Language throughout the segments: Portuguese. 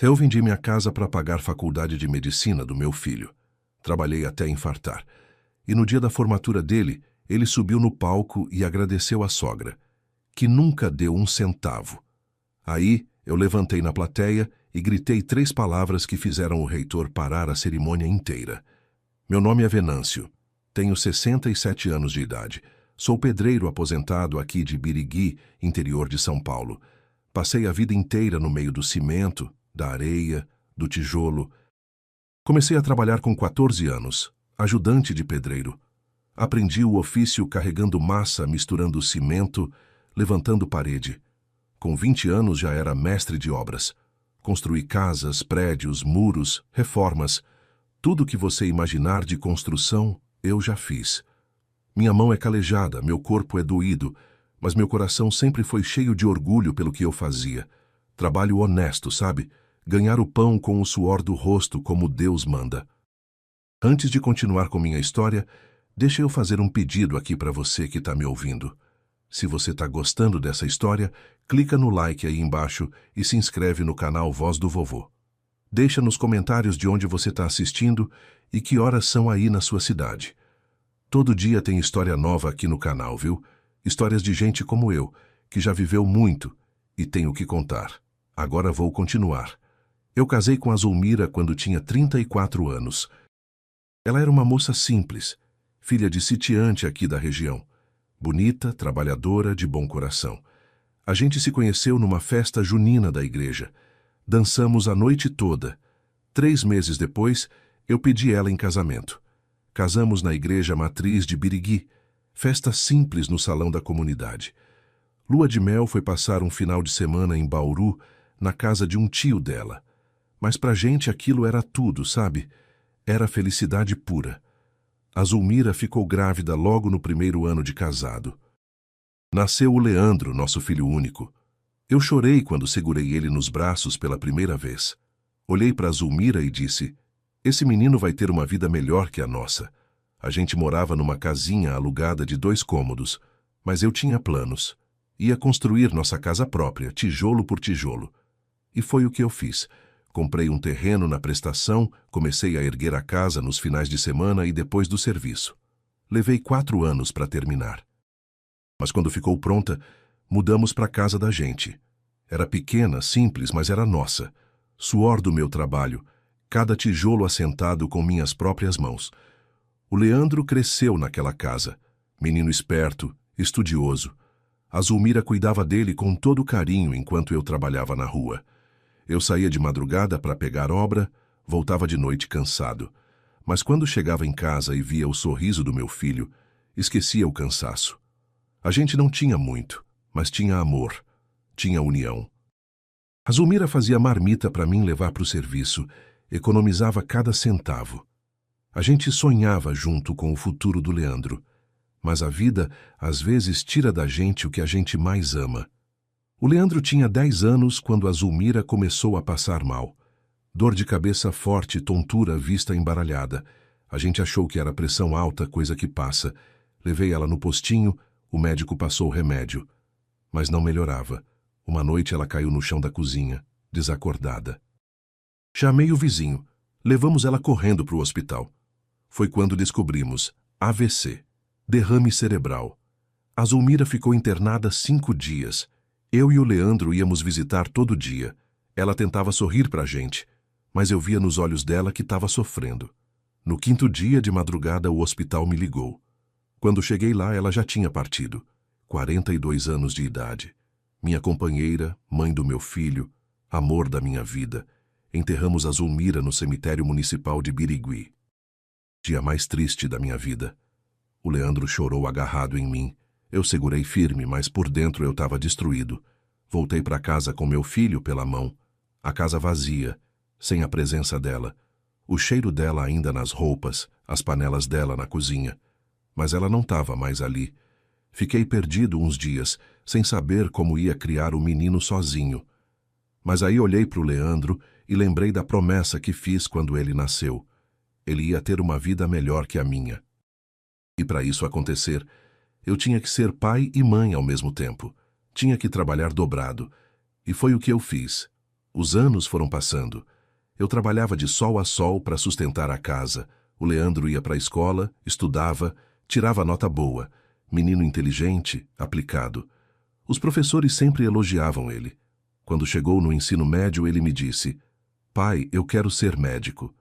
Eu vendi minha casa para pagar a faculdade de medicina do meu filho. Trabalhei até infartar. E no dia da formatura dele, ele subiu no palco e agradeceu à sogra, que nunca deu um centavo. Aí, eu levantei na plateia e gritei 3 palavras que fizeram o reitor parar a cerimônia inteira. Meu nome é Venâncio. Tenho 67 anos de idade. Sou pedreiro aposentado aqui de Birigui, interior de São Paulo. Passei a vida inteira no meio do cimento, da areia, do tijolo. Comecei a trabalhar com 14 anos, ajudante de pedreiro. Aprendi o ofício carregando massa, misturando cimento, levantando parede. Com 20 anos já era mestre de obras. Construí casas, prédios, muros, reformas. Tudo que você imaginar de construção, eu já fiz. Minha mão é calejada, meu corpo é doído, mas meu coração sempre foi cheio de orgulho pelo que eu fazia. Trabalho honesto, sabe? Ganhar o pão com o suor do rosto, como Deus manda. Antes de continuar com minha história, deixa eu fazer um pedido aqui para você que está me ouvindo. Se você está gostando dessa história, clica no like aí embaixo e se inscreve no canal Voz do Vovô. Deixa nos comentários de onde você está assistindo e que horas são aí na sua cidade. Todo dia tem história nova aqui no canal, viu? Histórias de gente como eu, que já viveu muito e tem o que contar. Agora vou continuar. Eu casei com a Zulmira quando tinha 34 anos. Ela era uma moça simples, filha de sitiante aqui da região. Bonita, trabalhadora, de bom coração. A gente se conheceu numa festa junina da igreja. Dançamos a noite toda. 3 meses depois, eu pedi ela em casamento. Casamos na igreja matriz de Birigui, festa simples no salão da comunidade. Lua de mel foi passar um final de semana em Bauru, na casa de um tio dela. Mas pra gente aquilo era tudo, sabe? Era felicidade pura. A Zulmira ficou grávida logo no primeiro ano de casado. Nasceu o Leandro, nosso filho único. Eu chorei quando segurei ele nos braços pela primeira vez. Olhei para a Zulmira e disse: esse menino vai ter uma vida melhor que a nossa. A gente morava numa casinha alugada de 2 cômodos, mas eu tinha planos. Ia construir nossa casa própria, tijolo por tijolo. E foi o que eu fiz. Comprei um terreno na prestação, comecei a erguer a casa nos finais de semana e depois do serviço. Levei 4 anos para terminar. Mas quando ficou pronta, mudamos para a casa da gente. Era pequena, simples, mas era nossa. Suor do meu trabalho, cada tijolo assentado com minhas próprias mãos. O Leandro cresceu naquela casa. Menino esperto, estudioso. A Zulmira cuidava dele com todo carinho enquanto eu trabalhava na rua. Eu saía de madrugada para pegar obra, voltava de noite cansado. Mas quando chegava em casa e via o sorriso do meu filho, esquecia o cansaço. A gente não tinha muito, mas tinha amor, tinha união. A Zulmira fazia marmita para mim levar para o serviço, economizava cada centavo. A gente sonhava junto com o futuro do Leandro, mas a vida às vezes tira da gente o que a gente mais ama. O Leandro tinha 10 anos quando a Zulmira começou a passar mal. Dor de cabeça forte, tontura, vista embaralhada. A gente achou que era pressão alta, coisa que passa. Levei ela no postinho, o médico passou o remédio. Mas não melhorava. Uma noite ela caiu no chão da cozinha, desacordada. Chamei o vizinho. Levamos ela correndo para o hospital. Foi quando descobrimos AVC, derrame cerebral. A Zulmira ficou internada 5 dias. Eu e o Leandro íamos visitar todo dia. Ela tentava sorrir para a gente, mas eu via nos olhos dela que estava sofrendo. No 5º dia de madrugada, o hospital me ligou. Quando cheguei lá, ela já tinha partido. 42 anos de idade. Minha companheira, mãe do meu filho, amor da minha vida. Enterramos a Zulmira no cemitério municipal de Birigui. Dia mais triste da minha vida. O Leandro chorou agarrado em mim. Eu segurei firme, mas por dentro eu estava destruído. Voltei para casa com meu filho pela mão. A casa vazia, sem a presença dela. O cheiro dela ainda nas roupas, as panelas dela na cozinha. Mas ela não estava mais ali. Fiquei perdido uns dias, sem saber como ia criar o menino sozinho. Mas aí olhei para o Leandro e lembrei da promessa que fiz quando ele nasceu. Ele ia ter uma vida melhor que a minha. E para isso acontecer, eu tinha que ser pai e mãe ao mesmo tempo. Tinha que trabalhar dobrado. E foi o que eu fiz. Os anos foram passando. Eu trabalhava de sol a sol para sustentar a casa. O Leandro ia para a escola, estudava, tirava nota boa. Menino inteligente, aplicado. Os professores sempre elogiavam ele. Quando chegou no ensino médio, ele me disse: "Pai, eu quero ser médico."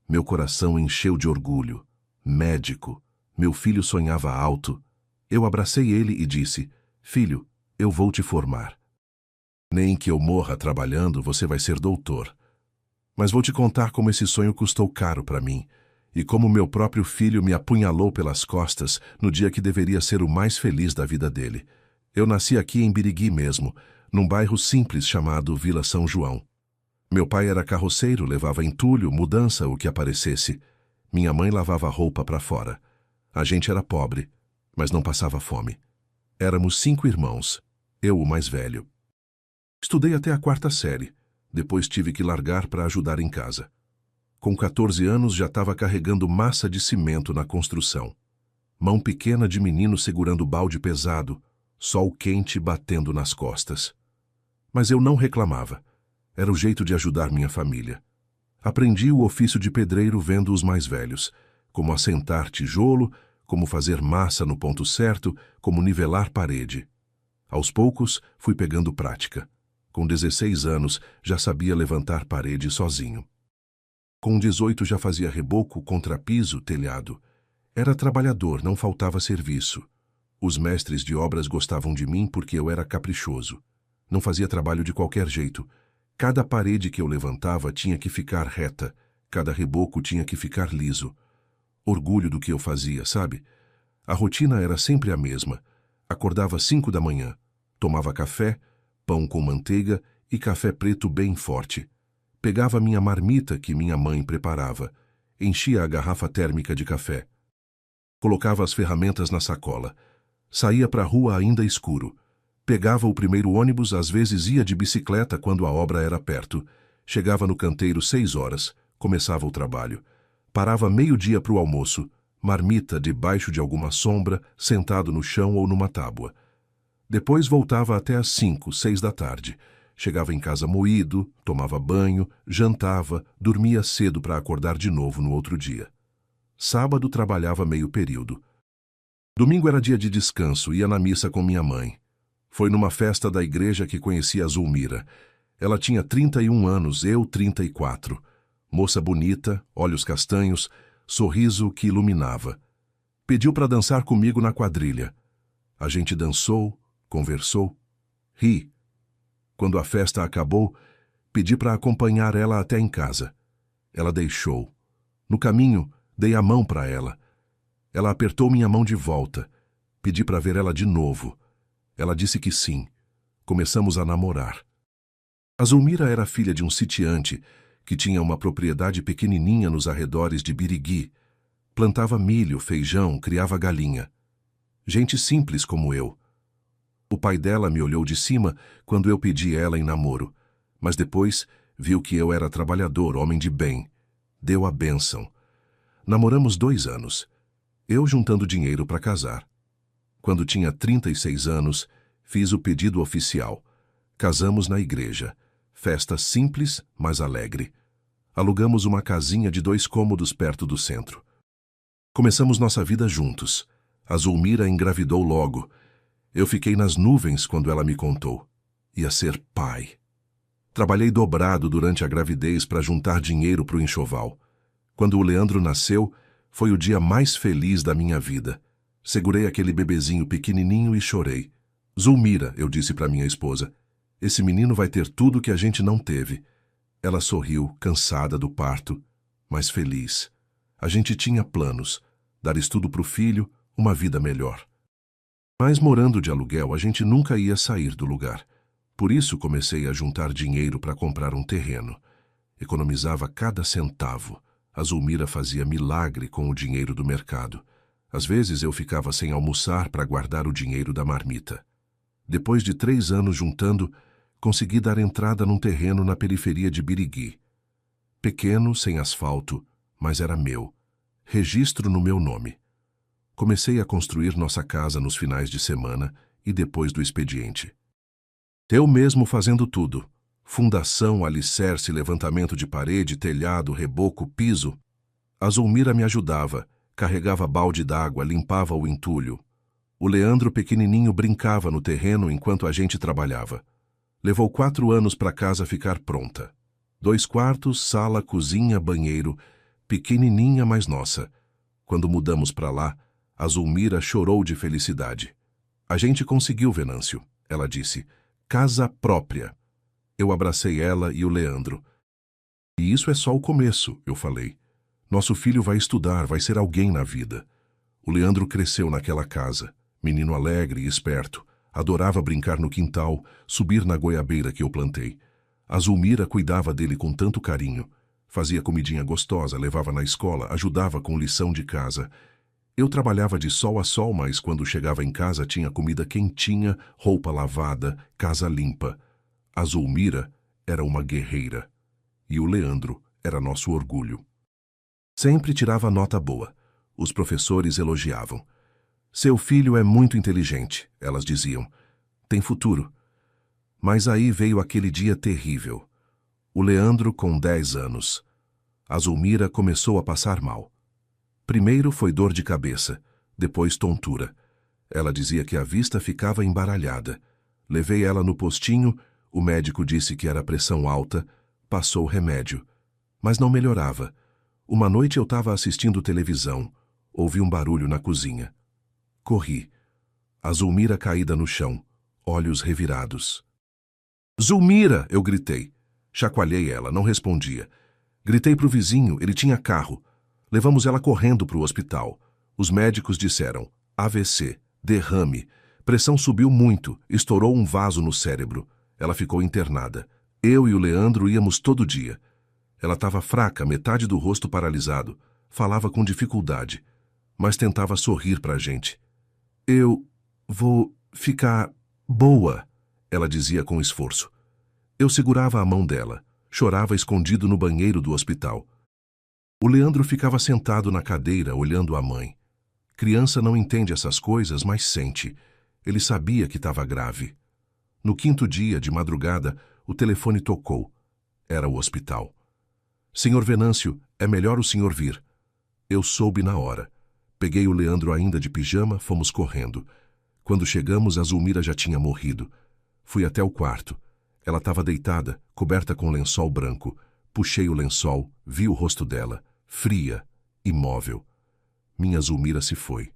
Meu coração encheu de orgulho. Médico. Meu filho sonhava alto. Eu abracei ele e disse: "Filho, eu vou te formar. Nem que eu morra trabalhando, você vai ser doutor. Mas vou te contar como esse sonho custou caro para mim, e como meu próprio filho me apunhalou pelas costas no dia que deveria ser o mais feliz da vida dele. Eu nasci aqui em Birigui mesmo, num bairro simples chamado Vila São João. Meu pai era carroceiro, levava entulho, mudança, o que aparecesse. Minha mãe lavava roupa para fora. A gente era pobre, mas não passava fome. Éramos 5 irmãos, eu o mais velho. Estudei até a 4ª série, depois tive que largar para ajudar em casa. Com 14 anos já estava carregando massa de cimento na construção. Mão pequena de menino segurando balde pesado, sol quente batendo nas costas. Mas eu não reclamava. Era o jeito de ajudar minha família. Aprendi o ofício de pedreiro vendo os mais velhos, como assentar tijolo, como fazer massa no ponto certo, como nivelar parede. Aos poucos, fui pegando prática. Com 16 anos, já sabia levantar parede sozinho. Com 18 já fazia reboco, contrapiso, telhado. Era trabalhador, não faltava serviço. Os mestres de obras gostavam de mim porque eu era caprichoso. Não fazia trabalho de qualquer jeito. Cada parede que eu levantava tinha que ficar reta, cada reboco tinha que ficar liso. Orgulho do que eu fazia, sabe? A rotina era sempre a mesma. Acordava às 5 da manhã, tomava café, pão com manteiga e café preto bem forte. Pegava minha marmita que minha mãe preparava, enchia a garrafa térmica de café. Colocava as ferramentas na sacola. Saía para a rua ainda escuro. Pegava o primeiro ônibus, às vezes ia de bicicleta quando a obra era perto. Chegava no canteiro 6 horas, começava o trabalho. Parava meio-dia para o almoço, marmita debaixo de alguma sombra, sentado no chão ou numa tábua. Depois voltava até às 5, 6 da tarde. Chegava em casa moído, tomava banho, jantava, dormia cedo para acordar de novo no outro dia. Sábado trabalhava meio período. Domingo era dia de descanso, ia na missa com minha mãe. Foi numa festa da igreja que conheci a Zulmira. Ela tinha 31 anos, eu 34. Moça bonita, olhos castanhos, sorriso que iluminava. Pediu para dançar comigo na quadrilha. A gente dançou, conversou, ri. Quando a festa acabou, pedi para acompanhar ela até em casa. Ela deixou. No caminho, dei a mão para ela. Ela apertou minha mão de volta. Pedi para ver ela de novo. Ela disse que sim. Começamos a namorar. A Zulmira era filha de um sitiante que tinha uma propriedade pequenininha nos arredores de Birigui. Plantava milho, feijão, criava galinha. Gente simples como eu. O pai dela me olhou de cima quando eu pedi ela em namoro, mas depois viu que eu era trabalhador, homem de bem. Deu a bênção. Namoramos 2 anos. Eu juntando dinheiro para casar. Quando tinha 36 anos, fiz o pedido oficial. Casamos na igreja. Festa simples, mas alegre. Alugamos uma casinha de 2 cômodos perto do centro. Começamos nossa vida juntos. A Zulmira engravidou logo. Eu fiquei nas nuvens quando ela me contou. Ia ser pai. Trabalhei dobrado durante a gravidez para juntar dinheiro para o enxoval. Quando o Leandro nasceu, foi o dia mais feliz da minha vida. Segurei aquele bebezinho pequenininho e chorei. Zulmira, eu disse para minha esposa, esse menino vai ter tudo que a gente não teve. Ela sorriu, cansada do parto, mas feliz. A gente tinha planos, dar estudo para o filho, uma vida melhor. Mas morando de aluguel, a gente nunca ia sair do lugar. Por isso comecei a juntar dinheiro para comprar um terreno. Economizava cada centavo. A Zulmira fazia milagre com o dinheiro do mercado. Às vezes eu ficava sem almoçar para guardar o dinheiro da marmita. Depois de 3 anos juntando, consegui dar entrada num terreno na periferia de Birigui. Pequeno, sem asfalto, mas era meu. Registro no meu nome. Comecei a construir nossa casa nos finais de semana e depois do expediente. Eu mesmo fazendo tudo. Fundação, alicerce, levantamento de parede, telhado, reboco, piso. A Zulmira me ajudava, carregava balde d'água, limpava o entulho. O Leandro pequenininho brincava no terreno enquanto a gente trabalhava. Levou 4 anos para a casa ficar pronta. 2 quartos, sala, cozinha, banheiro, pequenininha, mas nossa. Quando mudamos para lá, a Zulmira chorou de felicidade. A gente conseguiu, Venâncio, ela disse. Casa própria. Eu abracei ela e o Leandro. E isso é só o começo, eu falei. Nosso filho vai estudar, vai ser alguém na vida. O Leandro cresceu naquela casa. Menino alegre e esperto. Adorava brincar no quintal, subir na goiabeira que eu plantei. A Zulmira cuidava dele com tanto carinho. Fazia comidinha gostosa, levava na escola, ajudava com lição de casa. Eu trabalhava de sol a sol, mas quando chegava em casa tinha comida quentinha, roupa lavada, casa limpa. A Zulmira era uma guerreira. E o Leandro era nosso orgulho. Sempre tirava nota boa. Os professores elogiavam. Seu filho é muito inteligente, elas diziam. Tem futuro. Mas aí veio aquele dia terrível. O Leandro com 10 anos. A Zulmira começou a passar mal. Primeiro foi dor de cabeça, depois tontura. Ela dizia que a vista ficava embaralhada. Levei ela no postinho, o médico disse que era pressão alta, passou remédio. Mas não melhorava. Uma noite eu estava assistindo televisão. Ouvi um barulho na cozinha. Corri. A Zulmira caída no chão, olhos revirados. Zulmira! Eu gritei. Chacoalhei ela, não respondia. Gritei para o vizinho, ele tinha carro. Levamos ela correndo para o hospital. Os médicos disseram, AVC, derrame. Pressão subiu muito, estourou um vaso no cérebro. Ela ficou internada. Eu e o Leandro íamos todo dia. Ela estava fraca, metade do rosto paralisado. Falava com dificuldade, mas tentava sorrir para a gente. Eu vou ficar boa, ela dizia com esforço. Eu segurava a mão dela, chorava escondido no banheiro do hospital. O Leandro ficava sentado na cadeira, olhando a mãe. Criança não entende essas coisas, mas sente. Ele sabia que estava grave. No 5º dia, de madrugada, o telefone tocou. Era o hospital. Senhor Venâncio, é melhor o senhor vir. Eu soube na hora. Peguei o Leandro ainda de pijama, fomos correndo. Quando chegamos, a Zulmira já tinha morrido. Fui até o quarto. Ela estava deitada, coberta com lençol branco. Puxei o lençol, vi o rosto dela, fria, imóvel. Minha Zulmira se foi.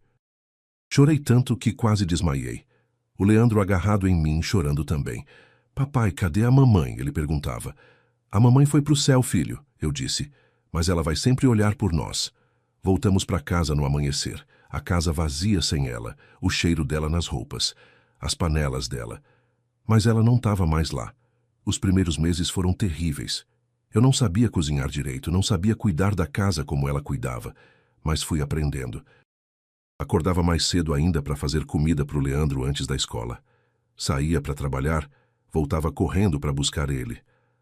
Chorei tanto que quase desmaiei. O Leandro agarrado em mim, chorando também. Papai, cadê a mamãe? Ele perguntava. A mamãe foi para o céu, filho, eu disse. Mas ela vai sempre olhar por nós. Voltamos para casa no amanhecer. A casa vazia sem ela, o cheiro dela nas roupas, as panelas dela. Mas ela não estava mais lá. Os primeiros meses foram terríveis. Eu não sabia cozinhar direito, não sabia cuidar da casa como ela cuidava, mas fui aprendendo. Acordava mais cedo ainda para fazer comida para o Leandro antes da escola. Saía para trabalhar, voltava correndo para buscar ele.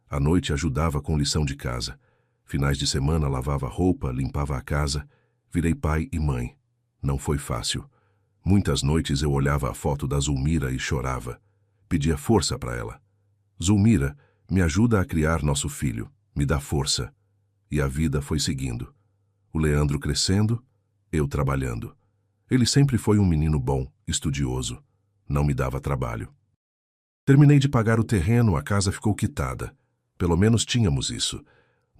À noite ajudava com lição de casa. Finais de semana lavava roupa, limpava a casa. Virei pai e mãe. Não foi fácil. Muitas noites eu olhava a foto da Zulmira e chorava. Pedia força para ela. Zulmira, me ajuda a criar nosso filho. Me dá força. E a vida foi seguindo. O Leandro crescendo, eu trabalhando. Ele sempre foi um menino bom, estudioso. Não me dava trabalho. Terminei de pagar o terreno, a casa ficou quitada. Pelo menos tínhamos isso.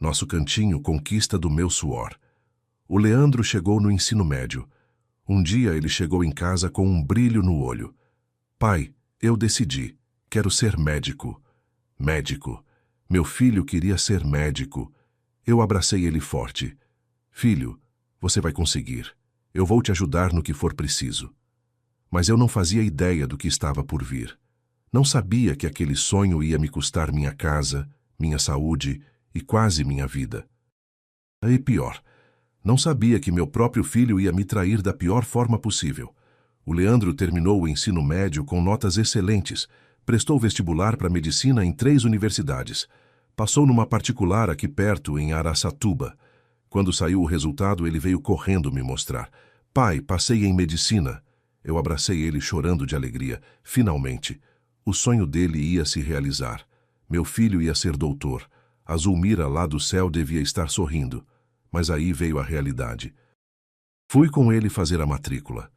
Nosso cantinho, conquista do meu suor. O Leandro chegou no ensino médio. Um dia ele chegou em casa com um brilho no olho. Pai, eu decidi. Quero ser médico. Médico. Meu filho queria ser médico. Eu abracei ele forte. Filho, você vai conseguir. Eu vou te ajudar no que for preciso. Mas eu não fazia ideia do que estava por vir. Não sabia que aquele sonho ia me custar minha casa, minha saúde e quase minha vida. E pior, não sabia que meu próprio filho ia me trair da pior forma possível. O Leandro terminou o ensino médio com notas excelentes, prestou vestibular para medicina em 3 universidades. Passou numa particular aqui perto, em Araçatuba. Quando saiu o resultado, ele veio correndo me mostrar. Pai, passei em medicina. Eu abracei ele chorando de alegria. Finalmente, o sonho dele ia se realizar. Meu filho ia ser doutor. A Zulmira lá do céu devia estar sorrindo. Mas aí veio a realidade. Fui com ele fazer a matrícula.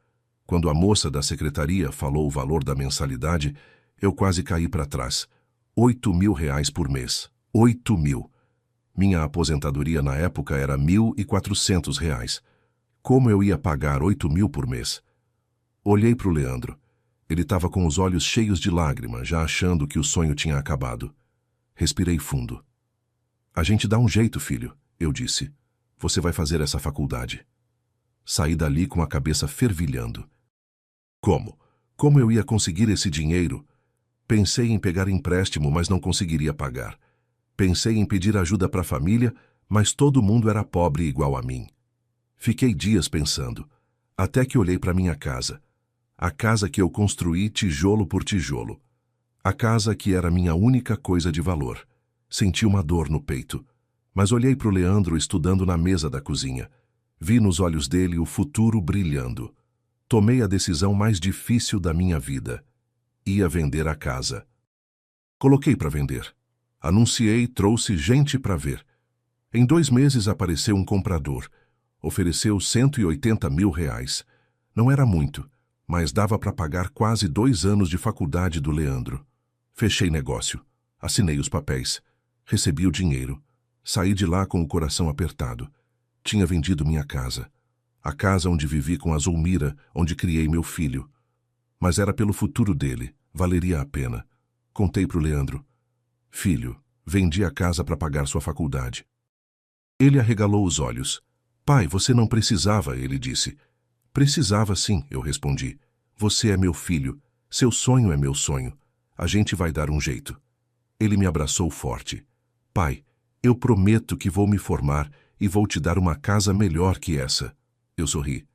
Quando a moça da secretaria falou o valor da mensalidade, eu quase caí para trás. R$ 8.000 por mês. 8.000. Minha aposentadoria na época era R$ 1.400. Como eu ia pagar 8.000 por mês? Olhei para o Leandro. Ele estava com os olhos cheios de lágrimas, já achando que o sonho tinha acabado. Respirei fundo. A gente dá um jeito, filho, eu disse. Você vai fazer essa faculdade. Saí dali com a cabeça fervilhando. Como? Como eu ia conseguir esse dinheiro? Pensei em pegar empréstimo, mas não conseguiria pagar. Pensei em pedir ajuda para a família, mas todo mundo era pobre igual a mim. Fiquei dias pensando, até que olhei para minha casa. A casa que eu construí tijolo por tijolo. A casa que era minha única coisa de valor. Senti uma dor no peito, mas olhei para o Leandro estudando na mesa da cozinha. Vi nos olhos dele o futuro brilhando. Tomei a decisão mais difícil da minha vida. Ia vender a casa. Coloquei para vender. Anunciei, trouxe gente para ver. Em 2 meses apareceu um comprador. Ofereceu R$ 180.000. Não era muito, mas dava para pagar quase 2 anos de faculdade do Leandro. Fechei negócio. Assinei os papéis. Recebi o dinheiro. Saí de lá com o coração apertado. Tinha vendido minha casa. A casa onde vivi com a Zulmira, onde criei meu filho. Mas era pelo futuro dele. Valeria a pena. Contei para o Leandro. Filho, vendi a casa para pagar sua faculdade. Ele arregalou os olhos. Pai, você não precisava, ele disse. Precisava sim, eu respondi. Você é meu filho. Seu sonho é meu sonho. A gente vai dar um jeito. Ele me abraçou forte. Pai, eu prometo que vou me formar e vou te dar uma casa melhor que essa. Eu sorri.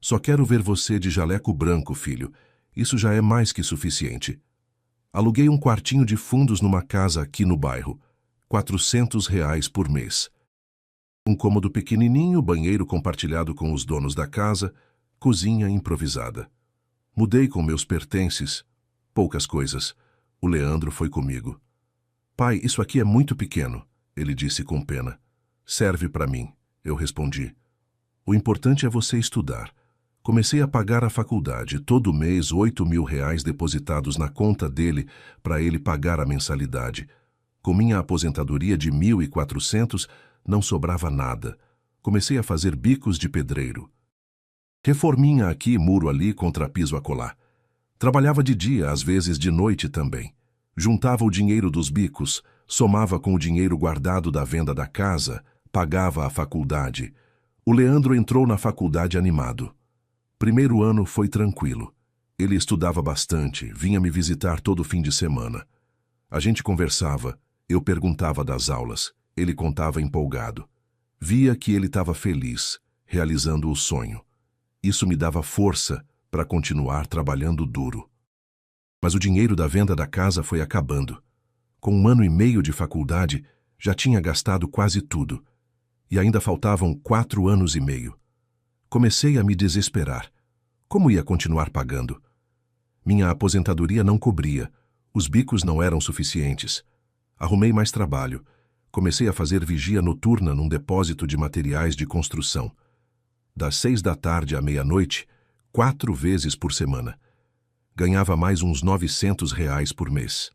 Só quero ver você de jaleco branco, filho. Isso já é mais que suficiente. Aluguei um quartinho de fundos numa casa aqui no bairro. R$ 400 por mês. Um cômodo pequenininho, banheiro compartilhado com os donos da casa, cozinha improvisada. Mudei com meus pertences. Poucas coisas. O Leandro foi comigo. Pai, isso aqui é muito pequeno, ele disse com pena. Serve para mim, eu respondi. O importante é você estudar. Comecei a pagar a faculdade, todo mês R$ 8.000 depositados na conta dele para ele pagar a mensalidade. Com minha aposentadoria de 1.400, não sobrava nada. Comecei a fazer bicos de pedreiro. Reforminha aqui, muro ali, contrapiso acolá. Trabalhava de dia, às vezes de noite também. Juntava o dinheiro dos bicos, somava com o dinheiro guardado da venda da casa, pagava a faculdade. O Leandro entrou na faculdade animado. Primeiro ano foi tranquilo. Ele estudava bastante, vinha me visitar todo fim de semana. A gente conversava, eu perguntava das aulas, ele contava empolgado. Via que ele estava feliz, realizando o sonho. Isso me dava força para continuar trabalhando duro. Mas o dinheiro da venda da casa foi acabando. Com 1 ano e meio de faculdade, já tinha gastado quase tudo. E ainda faltavam 4 anos e meio. Comecei a me desesperar. Como ia continuar pagando? Minha aposentadoria não cobria. Os bicos não eram suficientes. Arrumei mais trabalho. Comecei a fazer vigia noturna num depósito de materiais de construção. Das 6 da tarde à meia-noite, 4 vezes por semana. Ganhava mais uns R$ 900 por mês.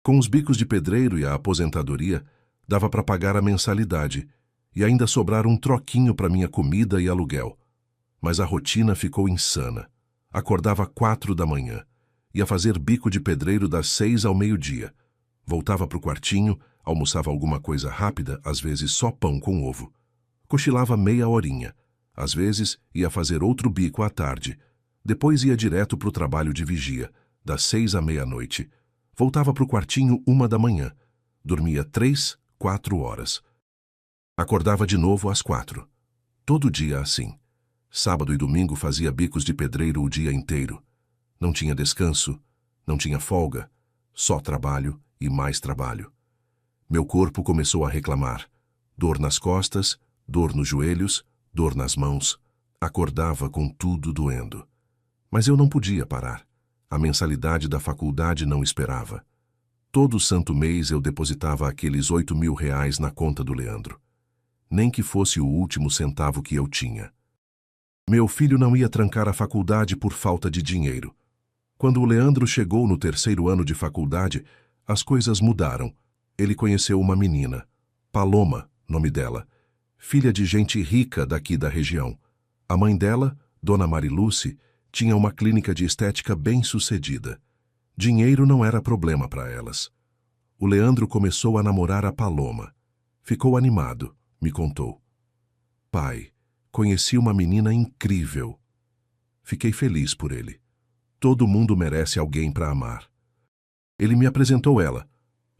Com os bicos de pedreiro e a aposentadoria, dava para pagar a mensalidade e ainda sobrar um troquinho para minha comida e aluguel. Mas a rotina ficou insana. Acordava 4 da manhã. Ia fazer bico de pedreiro das 6 ao meio-dia. Voltava para o quartinho, almoçava alguma coisa rápida, às vezes só pão com ovo. Cochilava meia horinha. Às vezes ia fazer outro bico à tarde. Depois ia direto para o trabalho de vigia, das 6 à meia-noite. Voltava para o quartinho 1 da manhã. Dormia 3, 4 horas. Acordava de novo às 4. Todo dia assim. Sábado e domingo fazia bicos de pedreiro o dia inteiro. Não tinha descanso, não tinha folga, só trabalho e mais trabalho. Meu corpo começou a reclamar. Dor nas costas, dor nos joelhos, dor nas mãos. Acordava com tudo doendo. Mas eu não podia parar. A mensalidade da faculdade não esperava. Todo santo mês eu depositava aqueles 8.000 reais na conta do Leandro. Nem que fosse o último centavo que eu tinha. Meu filho não ia trancar a faculdade por falta de dinheiro. Quando o Leandro chegou no 3º ano de faculdade, as coisas mudaram. Ele conheceu uma menina, Paloma, nome dela, filha de gente rica daqui da região. A mãe dela, Dona Mariluce, tinha uma clínica de estética bem-sucedida. Dinheiro não era problema para elas. O Leandro começou a namorar a Paloma. Ficou animado, me contou. Pai, conheci uma menina incrível. Fiquei feliz por ele. Todo mundo merece alguém para amar. Ele me apresentou ela.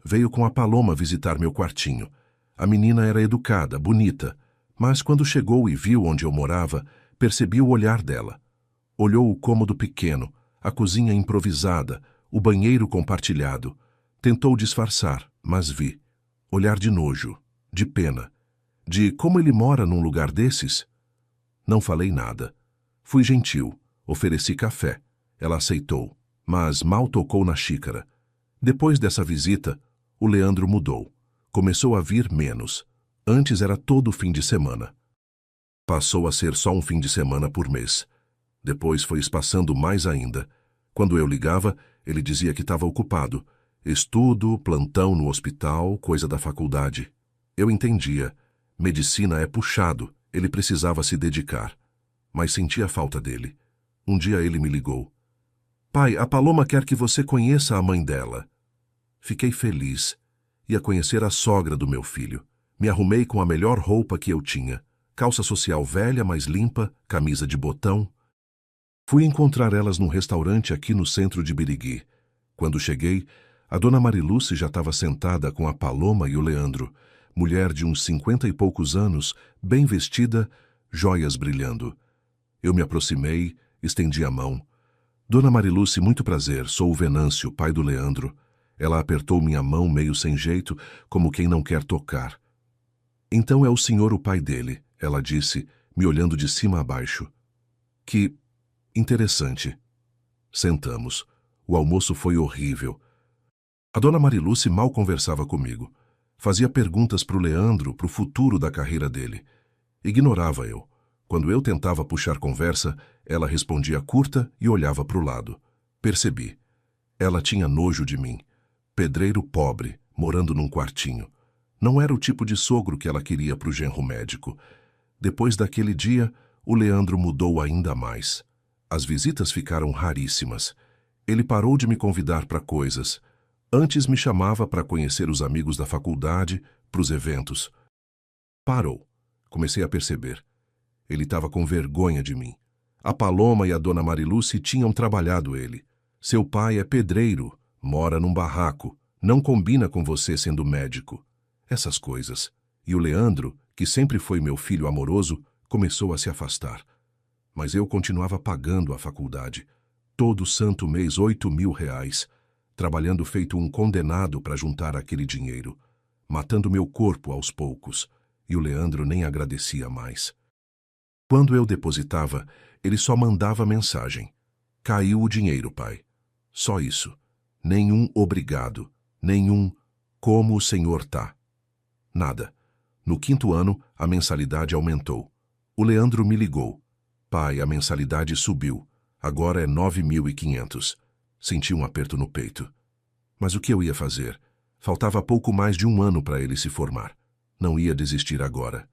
Veio com a Paloma visitar meu quartinho. A menina era educada, bonita, mas quando chegou e viu onde eu morava, percebi o olhar dela. Olhou o cômodo pequeno, a cozinha improvisada, o banheiro compartilhado. Tentou disfarçar, mas vi. Olhar de nojo, de pena. De como ele mora num lugar desses? Não falei nada. Fui gentil, ofereci café. Ela aceitou, mas mal tocou na xícara. Depois dessa visita, o Leandro mudou. Começou a vir menos. Antes era todo fim de semana. Passou a ser só um fim de semana por mês. Depois foi espaçando mais ainda. Quando eu ligava, ele dizia que estava ocupado. Estudo, plantão no hospital, coisa da faculdade. Eu entendia. Medicina é puxado, ele precisava se dedicar. Mas sentia falta dele. Um dia ele me ligou. Pai, a Paloma quer que você conheça a mãe dela. Fiquei feliz. Ia conhecer a sogra do meu filho. Me arrumei com a melhor roupa que eu tinha. Calça social velha, mas limpa, camisa de botão. Fui encontrar elas num restaurante aqui no centro de Birigui. Quando cheguei, a Dona Mariluce já estava sentada com a Paloma e o Leandro, mulher de uns 50 e poucos anos, bem vestida, joias brilhando. Eu me aproximei, estendi a mão. Dona Mariluce, muito prazer, sou o Venâncio, pai do Leandro. Ela apertou minha mão meio sem jeito, como quem não quer tocar. Então é o senhor o pai dele, ela disse, me olhando de cima a baixo. Que interessante. Sentamos. O almoço foi horrível. A Dona Mariluce mal conversava comigo. Fazia perguntas para o Leandro, para o futuro da carreira dele. Ignorava eu. Quando eu tentava puxar conversa, ela respondia curta e olhava para o lado. Percebi. Ela tinha nojo de mim. Pedreiro pobre, morando num quartinho. Não era o tipo de sogro que ela queria para o genro médico. Depois daquele dia, o Leandro mudou ainda mais. As visitas ficaram raríssimas. Ele parou de me convidar para coisas. Antes me chamava para conhecer os amigos da faculdade, para os eventos. Parou. Comecei a perceber. Ele estava com vergonha de mim. A Paloma e a Dona Mariluce tinham trabalhado ele. Seu pai é pedreiro, mora num barraco, não combina com você sendo médico. Essas coisas. E o Leandro, que sempre foi meu filho amoroso, começou a se afastar. Mas eu continuava pagando a faculdade. Todo santo mês 8.000 reais, trabalhando feito um condenado para juntar aquele dinheiro, matando meu corpo aos poucos, e o Leandro nem agradecia mais. Quando eu depositava, ele só mandava mensagem. Caiu o dinheiro, pai. Só isso. Nenhum obrigado, nenhum como o senhor tá. Nada. No 5º ano, a mensalidade aumentou. O Leandro me ligou. Pai, a mensalidade subiu. Agora é 9.500. Senti um aperto no peito. Mas o que eu ia fazer? Faltava pouco mais de um ano para ele se formar. Não ia desistir agora.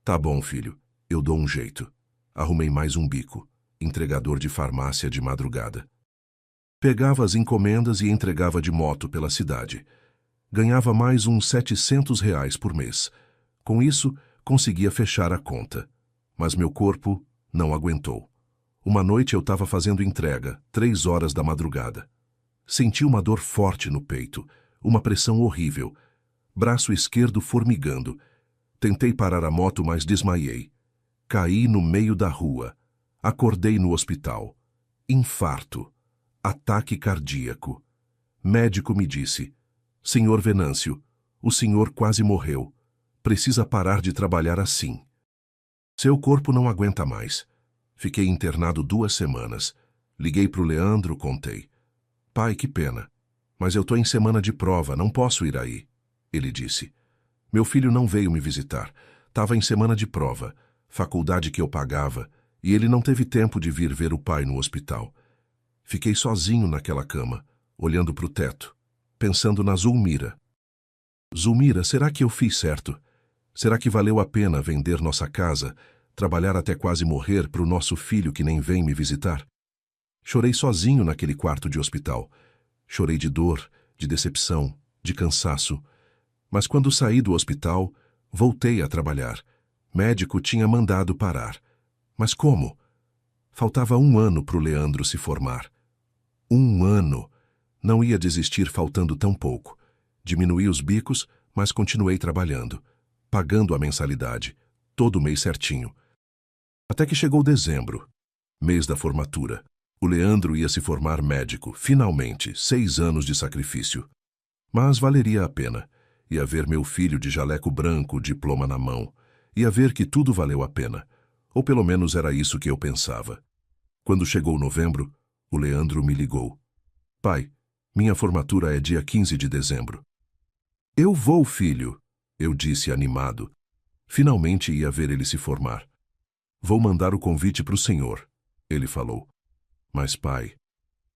Tá bom, filho. Eu dou um jeito. Arrumei mais um bico. Entregador de farmácia de madrugada. Pegava as encomendas e entregava de moto pela cidade. Ganhava mais uns 700 reais por mês. Com isso, conseguia fechar a conta. Mas meu corpo não aguentou. Uma noite eu estava fazendo entrega, 3 horas da madrugada. Senti uma dor forte no peito, uma pressão horrível. Braço esquerdo formigando. Tentei parar a moto, mas desmaiei. Caí no meio da rua. Acordei no hospital. Infarto. Ataque cardíaco. Médico me disse: Senhor Venâncio, o senhor quase morreu. Precisa parar de trabalhar assim. Seu corpo não aguenta mais. Fiquei internado 2 semanas. Liguei para o Leandro, contei. Pai, que pena. Mas eu tô em semana de prova, não posso ir aí, ele disse. Meu filho não veio me visitar. Tava em semana de prova, faculdade que eu pagava, e ele não teve tempo de vir ver o pai no hospital. Fiquei sozinho naquela cama, olhando para o teto, pensando na Zulmira. Zulmira, será que eu fiz certo? Será que valeu a pena vender nossa casa, trabalhar até quase morrer para o nosso filho que nem vem me visitar? Chorei sozinho naquele quarto de hospital. Chorei de dor, de decepção, de cansaço. Mas quando saí do hospital, voltei a trabalhar. Médico tinha mandado parar. Mas como? Faltava 1 ano para o Leandro se formar. 1 ano! Não ia desistir faltando tão pouco. Diminuí os bicos, mas continuei trabalhando, pagando a mensalidade, todo mês certinho. Até que chegou dezembro, mês da formatura. O Leandro ia se formar médico, finalmente, 6 anos de sacrifício. Mas valeria a pena. Ia ver meu filho de jaleco branco, diploma na mão. Ia ver que tudo valeu a pena. Ou pelo menos era isso que eu pensava. Quando chegou novembro, o Leandro me ligou. Pai, minha formatura é dia 15 de dezembro. Eu vou, filho, eu disse animado. Finalmente ia ver ele se formar. Vou mandar o convite para o senhor, ele falou. Mas, pai,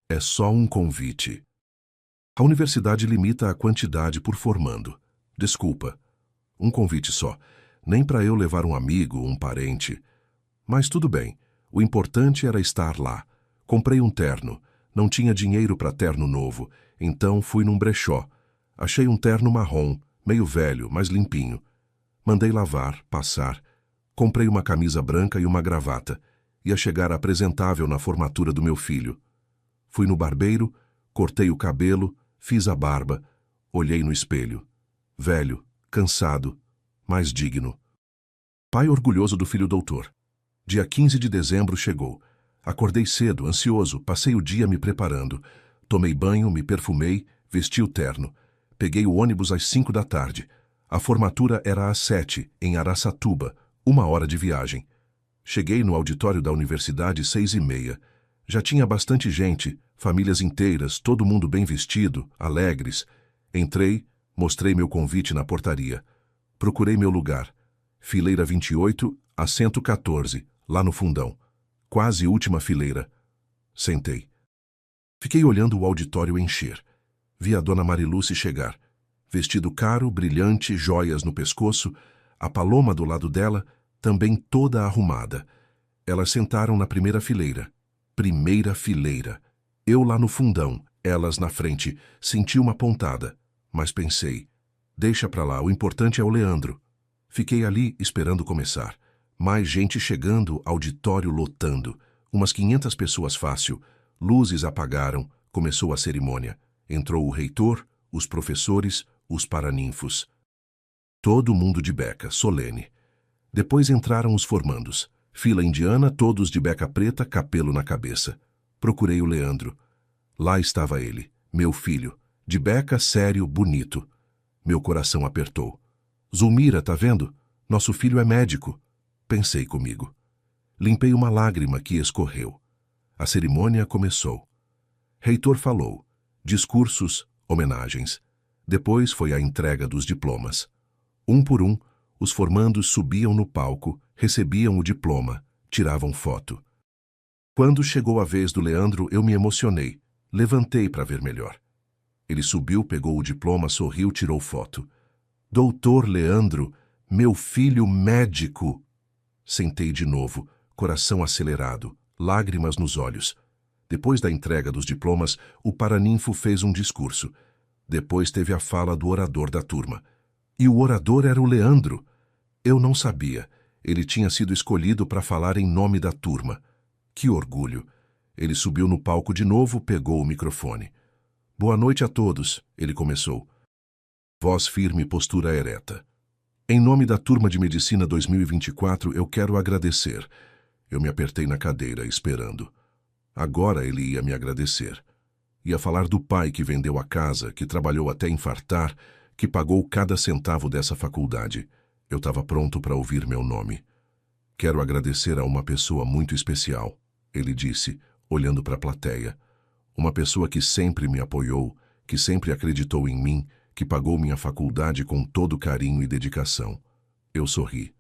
é só um convite. A universidade limita a quantidade por formando. Desculpa. Um convite só. Nem para eu levar um amigo, um parente. Mas tudo bem. O importante era estar lá. Comprei um terno. Não tinha dinheiro para terno novo, então fui num brechó. Achei um terno marrom, meio velho, mas limpinho. Mandei lavar, passar. Comprei uma camisa branca e uma gravata. Ia chegar apresentável na formatura do meu filho. Fui no barbeiro, cortei o cabelo, fiz a barba, olhei no espelho. Velho, cansado, mas digno. Pai orgulhoso do filho doutor. Dia 15 de dezembro chegou. Acordei cedo, ansioso, passei o dia me preparando. Tomei banho, me perfumei, vesti o terno. Peguei o ônibus às 5 da tarde. A formatura era às 7, em Araçatuba, 1 hora de viagem. Cheguei no auditório da universidade 6h30. Já tinha bastante gente, famílias inteiras, todo mundo bem vestido, alegres. Entrei, mostrei meu convite na portaria. Procurei meu lugar. Fileira 28, assento 14, lá no fundão. Quase última fileira. Sentei. Fiquei olhando o auditório encher. Vi a dona Mariluce chegar. Vestido caro, brilhante, joias no pescoço, a Paloma do lado dela, também toda arrumada. Elas sentaram na primeira fileira. Primeira fileira. Eu lá no fundão, elas na frente. Senti uma pontada, mas pensei, deixa pra lá, o importante é o Leandro. Fiquei ali esperando começar. Mais gente chegando, auditório lotando. Umas 500 pessoas fácil. Luzes apagaram, começou a cerimônia. Entrou o reitor, os professores, os paraninfos. Todo mundo de beca, solene. Depois entraram os formandos. Fila indiana, todos de beca preta, capelo na cabeça. Procurei o Leandro. Lá estava ele, meu filho, de beca, sério, bonito. Meu coração apertou. Zulmira, tá vendo? Nosso filho é médico. Pensei comigo. Limpei uma lágrima que escorreu. A cerimônia começou. Reitor falou. Discursos, homenagens. Depois foi a entrega dos diplomas. Um por um, os formandos subiam no palco, recebiam o diploma, tiravam foto. Quando chegou a vez do Leandro, eu me emocionei. Levantei para ver melhor. Ele subiu, pegou o diploma, sorriu, tirou foto. Doutor Leandro, meu filho médico. Sentei de novo, coração acelerado, lágrimas nos olhos. Depois da entrega dos diplomas, o paraninfo fez um discurso. Depois teve a fala do orador da turma. E o orador era o Leandro. Eu não sabia. Ele tinha sido escolhido para falar em nome da turma. Que orgulho! Ele subiu no palco de novo, pegou o microfone. Boa noite a todos, ele começou. Voz firme, postura ereta. Em nome da turma de Medicina 2024, eu quero agradecer. Eu me apertei na cadeira, esperando. Agora ele ia me agradecer. Ia falar do pai que vendeu a casa, que trabalhou até infartar, que pagou cada centavo dessa faculdade. Eu estava pronto para ouvir meu nome. Quero agradecer a uma pessoa muito especial, ele disse, olhando para a plateia. Uma pessoa que sempre me apoiou, que sempre acreditou em mim, que pagou minha faculdade com todo carinho e dedicação. Eu sorri.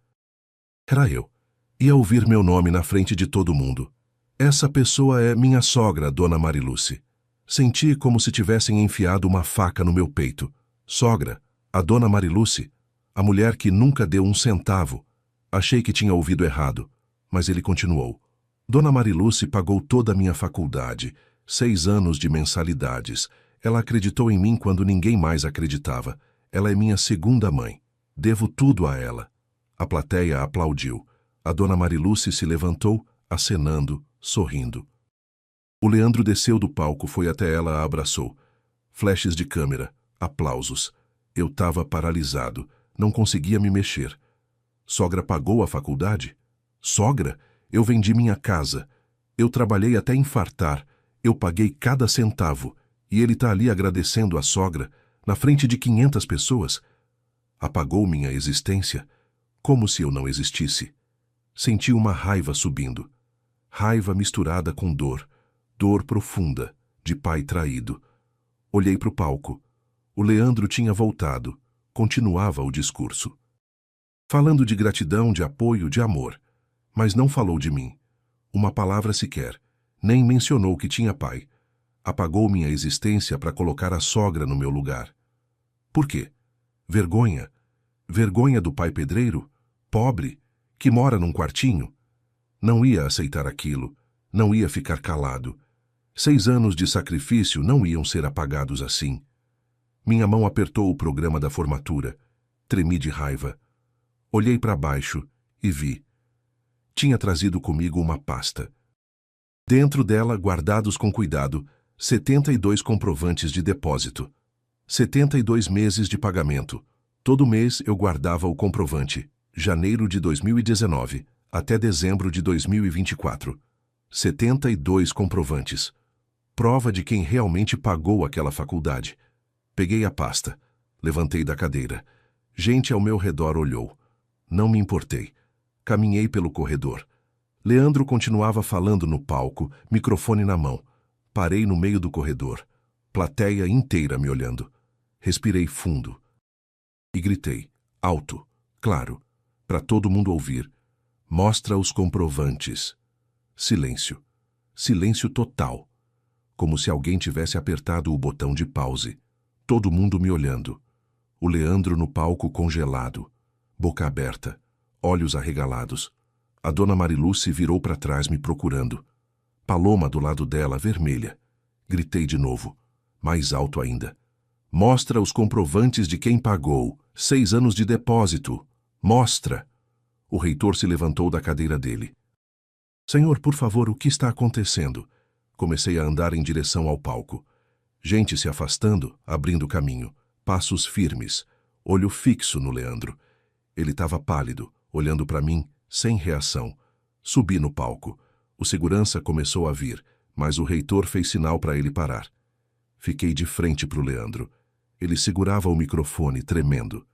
Era eu. Ia ouvir meu nome na frente de todo mundo. Essa pessoa é minha sogra, Dona Mariluce. Senti como se tivessem enfiado uma faca no meu peito. Sogra, a Dona Mariluce, a mulher que nunca deu um centavo. Achei que tinha ouvido errado, mas ele continuou. Dona Mariluce pagou toda a minha faculdade, 6 anos de mensalidades. Ela acreditou em mim quando ninguém mais acreditava. Ela é minha segunda mãe. Devo tudo a ela. A plateia aplaudiu. A Dona Mariluce se levantou, acenando, sorrindo. O Leandro desceu do palco, foi até ela, a abraçou. Flashes de câmera, aplausos. Eu estava paralisado, não conseguia me mexer. Sogra pagou a faculdade? Sogra? Eu vendi minha casa. Eu trabalhei até infartar. Eu paguei cada centavo. E ele está ali agradecendo a sogra, na frente de 500 pessoas. Apagou minha existência, como se eu não existisse. Senti uma raiva subindo. Raiva misturada com dor. Dor profunda, de pai traído. Olhei para o palco. O Leandro tinha voltado. Continuava o discurso. Falando de gratidão, de apoio, de amor. Mas não falou de mim. Uma palavra sequer. Nem mencionou que tinha pai. Apagou minha existência para colocar a sogra no meu lugar. Por quê? Vergonha? Vergonha do pai pedreiro? Pobre? Que mora num quartinho? Não ia aceitar aquilo. Não ia ficar calado. 6 anos de sacrifício não iam ser apagados assim. Minha mão apertou o programa da formatura. Tremi de raiva. Olhei para baixo e vi. Tinha trazido comigo uma pasta. Dentro dela, guardados com cuidado, 72 comprovantes de depósito. 72 meses de pagamento. Todo mês eu guardava o comprovante. Janeiro de 2019 até dezembro de 2024. 72 comprovantes. Prova de quem realmente pagou aquela faculdade. Peguei a pasta. Levantei da cadeira. Gente ao meu redor olhou. Não me importei. Caminhei pelo corredor. Leandro continuava falando no palco, microfone na mão. Parei no meio do corredor. Plateia inteira me olhando. Respirei fundo. E gritei, alto, claro, para todo mundo ouvir. Mostra os comprovantes. Silêncio. Silêncio total. Como se alguém tivesse apertado o botão de pause. Todo mundo me olhando. O Leandro no palco congelado. Boca aberta. Olhos arregalados. A Dona Mariluce virou para trás me procurando. Paloma do lado dela, vermelha. Gritei de novo. Mais alto ainda. Mostra os comprovantes de quem pagou. 6 anos de depósito. Mostra. O reitor se levantou da cadeira dele. Senhor, por favor, o que está acontecendo? Comecei a andar em direção ao palco. Gente se afastando, abrindo caminho. Passos firmes. Olho fixo no Leandro. Ele estava pálido, olhando para mim, sem reação. Subi no palco. O segurança começou a vir, mas o reitor fez sinal para ele parar. Fiquei de frente para o Leandro. Ele segurava o microfone, tremendo.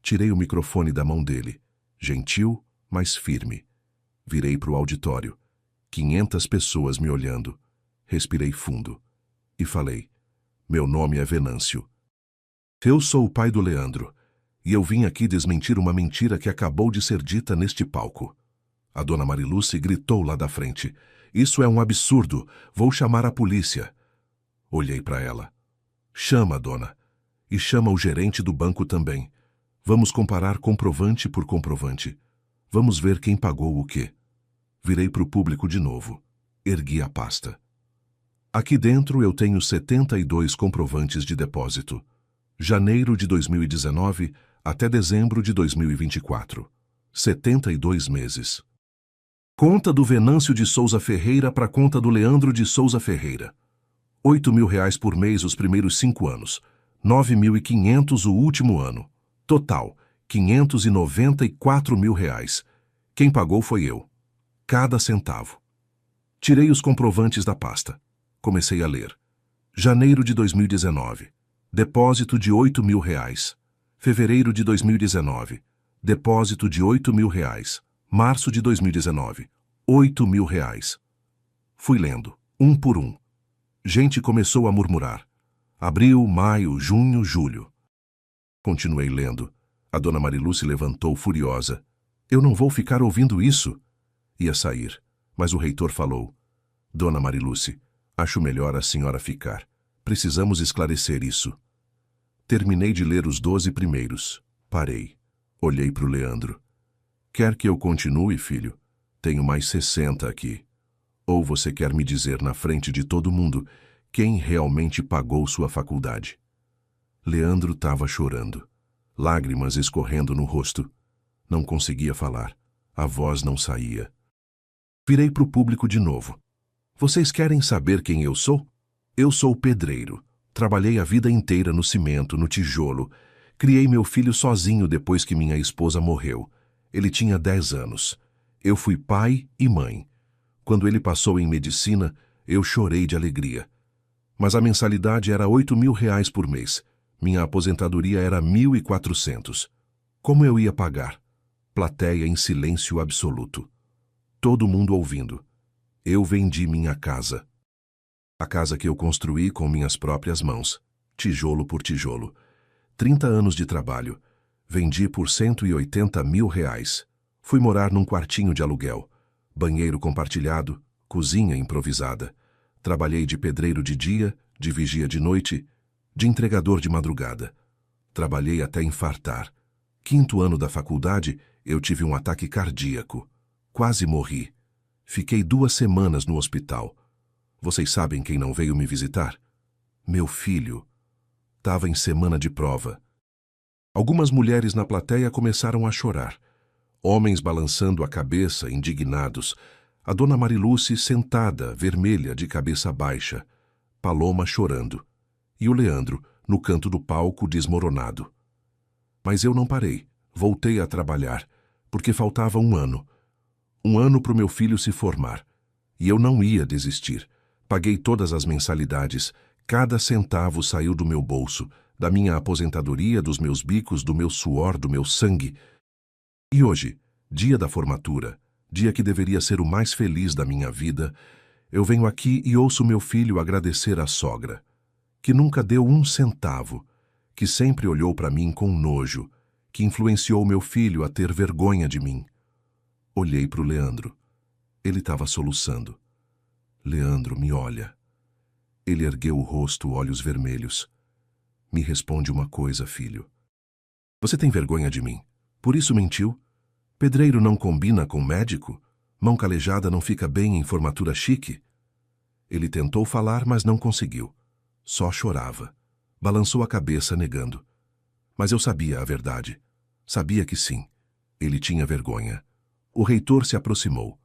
Tirei o microfone da mão dele. Gentil, mas firme. Virei para o auditório. 500 pessoas me olhando. Respirei fundo. E falei, meu nome é Venâncio. Eu sou o pai do Leandro. E eu vim aqui desmentir uma mentira que acabou de ser dita neste palco. A Dona Mariluce gritou lá da frente. Isso é um absurdo. Vou chamar a polícia. Olhei para ela. Chama, dona. E chama o gerente do banco também. Vamos comparar comprovante por comprovante. Vamos ver quem pagou o quê. Virei para o público de novo. Ergui a pasta. Aqui dentro eu tenho 72 comprovantes de depósito. Janeiro de 2019 até dezembro de 2024. 72 meses. Conta do Venâncio de Souza Ferreira para conta do Leandro de Souza Ferreira. R$ 8.000 por mês os primeiros 5 anos. 9.500 o último ano. Total, R$ 594.000. Quem pagou foi eu. Cada centavo. Tirei os comprovantes da pasta. Comecei a ler. Janeiro de 2019. Depósito de R$ 8.000. Fevereiro de 2019. Depósito de R$ 8.000. Março de 2019. R$ 8.000. Fui lendo, um por um. Gente começou a murmurar. Abril, maio, junho, julho. Continuei lendo. A dona Mariluce levantou furiosa. Eu não vou ficar ouvindo isso. Ia sair, mas o reitor falou. Dona Mariluce, acho melhor a senhora ficar. Precisamos esclarecer isso. Terminei de ler os 12 primeiros. Parei. Olhei para o Leandro. Quer que eu continue, filho? Tenho mais 60 aqui. Ou você quer me dizer na frente de todo mundo quem realmente pagou sua faculdade? Leandro estava chorando, lágrimas escorrendo no rosto. Não conseguia falar. A voz não saía. Virei para o público de novo. Vocês querem saber quem eu sou? Eu sou pedreiro. Trabalhei a vida inteira no cimento, no tijolo. Criei meu filho sozinho depois que minha esposa morreu. Ele tinha 10 anos. Eu fui pai e mãe. Quando ele passou em medicina, eu chorei de alegria. Mas a mensalidade era R$ 8.000 por mês. Minha aposentadoria era 1.400. Como eu ia pagar? Plateia em silêncio absoluto. Todo mundo ouvindo. Eu vendi minha casa. A casa que eu construí com minhas próprias mãos, tijolo por tijolo. 30 anos de trabalho. Vendi por R$ 180.000. Fui morar num quartinho de aluguel. Banheiro compartilhado, cozinha improvisada. Trabalhei de pedreiro de dia, de vigia de noite, de entregador de madrugada. Trabalhei até infartar. 5º ano da faculdade, eu tive um ataque cardíaco. Quase morri. Fiquei 2 semanas no hospital. Vocês sabem quem não veio me visitar? Meu filho. Estava em semana de prova. Algumas mulheres na plateia começaram a chorar. Homens balançando a cabeça, indignados. A dona Mariluce sentada, vermelha, de cabeça baixa. Paloma chorando. E o Leandro, no canto do palco, desmoronado. Mas eu não parei. Voltei a trabalhar, porque faltava 1 ano. 1 ano para o meu filho se formar. E eu não ia desistir. Paguei todas as mensalidades. Cada centavo saiu do meu bolso, da minha aposentadoria, dos meus bicos, do meu suor, do meu sangue. E hoje, dia da formatura, dia que deveria ser o mais feliz da minha vida, eu venho aqui e ouço meu filho agradecer à sogra, que nunca deu 1 centavo, que sempre olhou para mim com nojo, que influenciou meu filho a ter vergonha de mim. Olhei para o Leandro. Ele estava soluçando. Leandro, me olha. Ele ergueu o rosto, olhos vermelhos. Me responde uma coisa, filho. Você tem vergonha de mim? Por isso mentiu? Pedreiro não combina com médico? Mão calejada não fica bem em formatura chique? Ele tentou falar, mas não conseguiu. Só chorava. Balançou a cabeça, negando. Mas eu sabia a verdade. Sabia que sim. Ele tinha vergonha. O reitor se aproximou.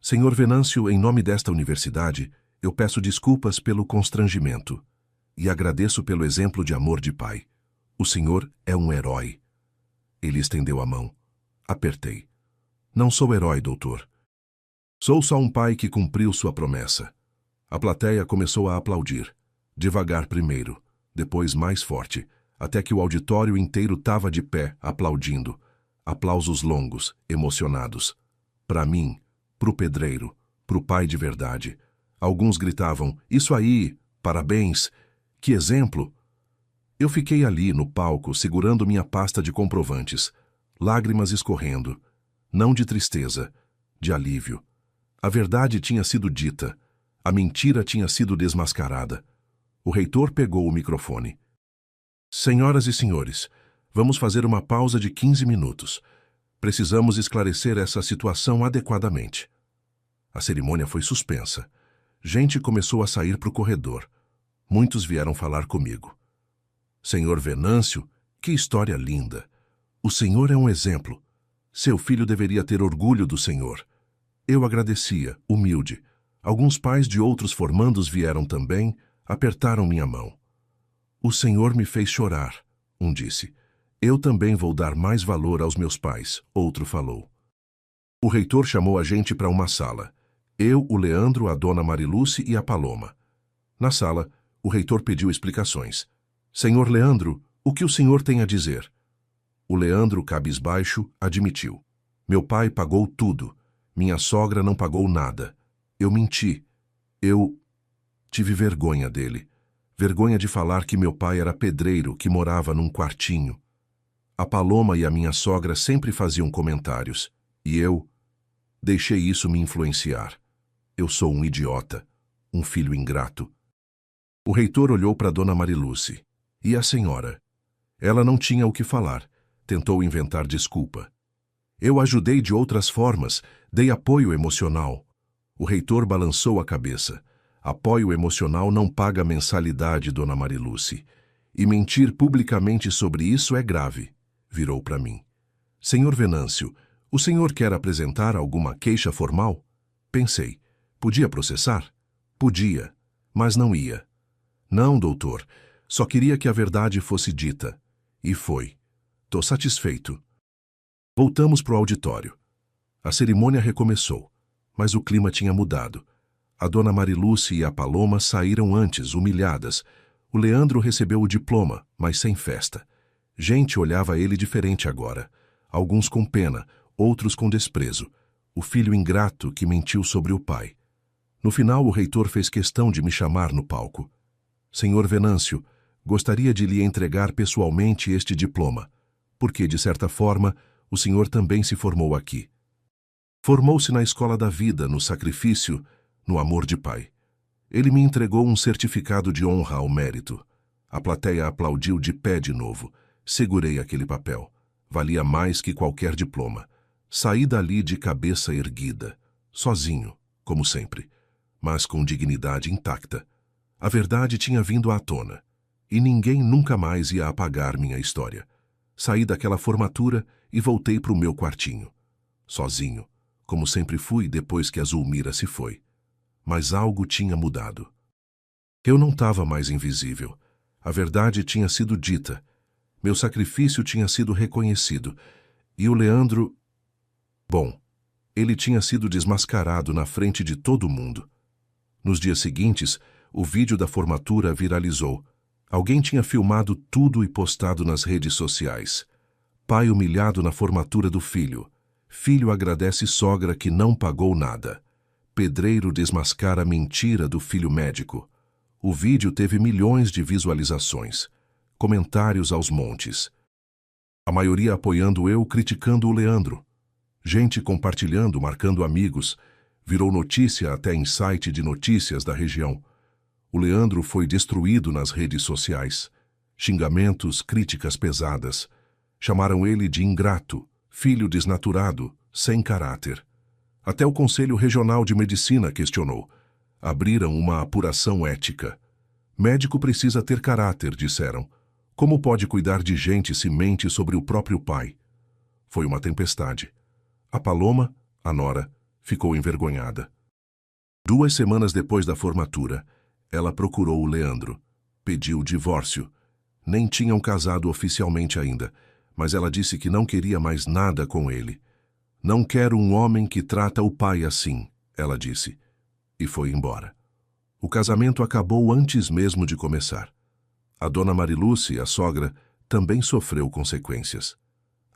Senhor Venâncio, em nome desta universidade, eu peço desculpas pelo constrangimento e agradeço pelo exemplo de amor de pai. O senhor é um herói. Ele estendeu a mão. Apertei. Não sou herói, doutor. Sou só um pai que cumpriu sua promessa. A plateia começou a aplaudir. Devagar primeiro, depois mais forte, até que o auditório inteiro estava de pé, aplaudindo. Aplausos longos, emocionados. Para mim, pro pedreiro, pro pai de verdade. Alguns gritavam, isso aí, parabéns, que exemplo. Eu fiquei ali no palco, segurando minha pasta de comprovantes, lágrimas escorrendo, não de tristeza, de alívio. A verdade tinha sido dita, a mentira tinha sido desmascarada. O reitor pegou o microfone. Senhoras e senhores, vamos fazer uma pausa de 15 minutos. Precisamos esclarecer essa situação adequadamente. A cerimônia foi suspensa. Gente começou a sair para o corredor. Muitos vieram falar comigo. Senhor Venâncio, que história linda. O senhor é um exemplo. Seu filho deveria ter orgulho do senhor. Eu agradecia, humilde. Alguns pais de outros formandos vieram também, apertaram minha mão. O senhor me fez chorar, um disse. Eu também vou dar mais valor aos meus pais, outro falou. O reitor chamou a gente para uma sala. Eu, o Leandro, a dona Mariluce e a Paloma. Na sala, o reitor pediu explicações. Senhor Leandro, o que o senhor tem a dizer? O Leandro, cabisbaixo, admitiu. Meu pai pagou tudo. Minha sogra não pagou nada. Eu menti. Eu tive vergonha dele. Vergonha de falar que meu pai era pedreiro que morava num quartinho. A Paloma e a minha sogra sempre faziam comentários, e eu deixei isso me influenciar. Eu sou um idiota, um filho ingrato. O reitor olhou para Dona Mariluce. E a senhora? Ela não tinha o que falar, tentou inventar desculpa. Eu ajudei de outras formas, dei apoio emocional. O reitor balançou a cabeça. Apoio emocional não paga mensalidade, Dona Mariluce. E mentir publicamente sobre isso é grave. Virou para mim. Senhor Venâncio, o senhor quer apresentar alguma queixa formal? Pensei. Podia processar? Podia, mas não ia. Não, doutor. Só queria que a verdade fosse dita. E foi. Tô satisfeito. Voltamos pro auditório. A cerimônia recomeçou, mas o clima tinha mudado. A Dona Mariluce e a Paloma saíram antes, humilhadas. O Leandro recebeu o diploma, mas sem festa. Gente olhava ele diferente agora. Alguns com pena, outros com desprezo. O filho ingrato que mentiu sobre o pai. No final, o reitor fez questão de me chamar no palco. Senhor Venâncio, gostaria de lhe entregar pessoalmente este diploma, porque, de certa forma, o senhor também se formou aqui. Formou-se na escola da vida, no sacrifício, no amor de pai. Ele me entregou um certificado de honra ao mérito. A plateia aplaudiu de pé de novo. Segurei aquele papel. Valia mais que qualquer diploma. Saí dali de cabeça erguida, sozinho, como sempre, mas com dignidade intacta. A verdade tinha vindo à tona, e ninguém nunca mais ia apagar minha história. Saí daquela formatura e voltei para o meu quartinho. Sozinho, como sempre fui depois que a Zulmira se foi. Mas algo tinha mudado. Eu não estava mais invisível. A verdade tinha sido dita. Meu sacrifício tinha sido reconhecido. E o Leandro... Bom, ele tinha sido desmascarado na frente de todo mundo. Nos dias seguintes, o vídeo da formatura viralizou. Alguém tinha filmado tudo e postado nas redes sociais. Pai humilhado na formatura do filho. Filho agradece sogra que não pagou nada. Pedreiro desmascara a mentira do filho médico. O vídeo teve milhões de visualizações. Comentários aos montes. A maioria apoiando eu, criticando o Leandro. Gente compartilhando, marcando amigos. Virou notícia até em site de notícias da região. O Leandro foi destruído nas redes sociais. Xingamentos, críticas pesadas. Chamaram ele de ingrato, filho desnaturado, sem caráter. Até o Conselho Regional de Medicina questionou. Abriram uma apuração ética. Médico precisa ter caráter, disseram. Como pode cuidar de gente se mente sobre o próprio pai? Foi uma tempestade. A Paloma, a nora, ficou envergonhada. 2 semanas depois da formatura, ela procurou o Leandro. Pediu o divórcio. Nem tinham casado oficialmente ainda, mas ela disse que não queria mais nada com ele. Não quero um homem que trata o pai assim, ela disse. E foi embora. O casamento acabou antes mesmo de começar. A Dona Mariluce, a sogra, também sofreu consequências.